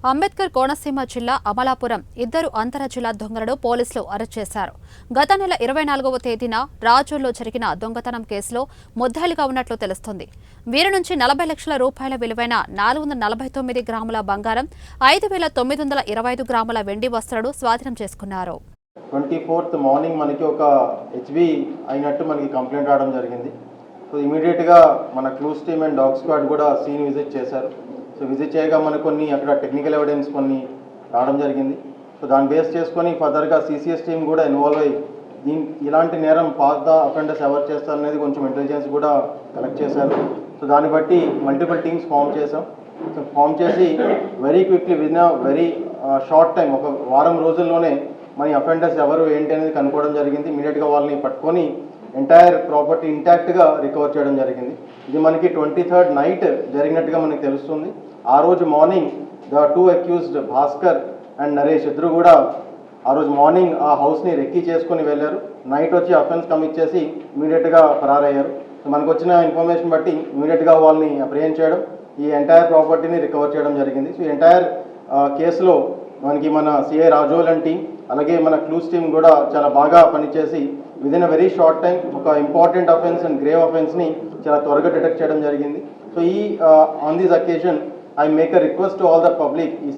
అంబేద్కర్ కోనసీమ జిల్లా అమలాపురం ఇద్దరు అంతర జిల్లా దొంగలను పోలీసులు అరెస్ట్ చేశారు. గత నెల 24వ తేదీన రాజూల్లో జరిగిన దొంగతనం కేసులో ముద్దాయిలుగా ఉన్నట్లు తెలుస్తోంది. వీరి నుంచి 40 లక్షల రూపాయల విలువైన 449 గ్రాముల బంగారం, 5,925 గ్రాముల వెండి వస్త్రాలు స్వాధీనం చేసుకున్నారు. 24th మార్నింగ్ మనకి ఒక హెచ్బి అయినట్టు మనకి కంప్లైంట్ రావడం జరిగింది. సో ఇమీడియట్గా మన clues team and dog squad కూడా సీన్ విజిట్ చేశారు. సో విజిట్ చేయగా మనకు కొన్ని అక్కడ టెక్నికల్ ఎవిడెన్స్ కొన్ని రావడం జరిగింది. సో దాన్ని బేస్ చేసుకొని ఫర్దర్గా సిసిఎస్ టీమ్ కూడా ఇన్వాల్వ్ అయ్యి ఇలాంటి నేరం పాత అఫెండర్స్ ఎవరు చేస్తారనేది కొంచెం ఇంటెలిజెన్స్ కూడా కలెక్ట్ చేశారు. సో దాన్ని బట్టి మల్టిపుల్ టీమ్స్ ఫామ్ చేసాం. సో ఫామ్ చేసి very quickly win very short time, ఒక వారం రోజుల్లోనే మన అఫెండర్స్ ఎవరు ఏంటి అనేది కనుక్కోవడం జరిగింది. ఇమీడియట్గా వాళ్ళని పట్టుకొని ఎంటైర్ ప్రాపర్టీ ఇంటాక్ట్గా రికవర్ చేయడం జరిగింది. ఇది మనకి 23rd నైట్ జరిగినట్టుగా మనకి తెలుస్తుంది. ఆ రోజు morning the 2 accused Bhaskar and Naresh ఇద్దరు కూడా ఆ రోజు మార్నింగ్ ఆ హౌస్ని రెక్కీ చేసుకొని వెళ్ళారు. నైట్ వచ్చి అఫెన్స్ కమిట్ చేసి ఇమీడియట్గా ఫరారయ్యారు. మనకు వచ్చిన ఇన్ఫర్మేషన్ బట్టి ఇమీడియట్గా వాళ్ళని అప్రిహెండ్ చేయడం, ఈ ఎంటైర్ ప్రాపర్టీని రికవర్ చేయడం జరిగింది. సో ఎంటైర్ కేసులో మనకి మన సిఐ రాజోల్ అండ్ టీం అలాగే మన క్లూస్ టీం కూడా చాలా బాగా పనిచేసి within a very short time ఒక ఇంపార్టెంట్ అఫెన్స్ అండ్ గ్రేవ్ అఫెన్స్ని చాలా త్వరగా డిటెక్ట్ చేయడం జరిగింది. సో ఈ on this occasion I make a request to all the public, ఈ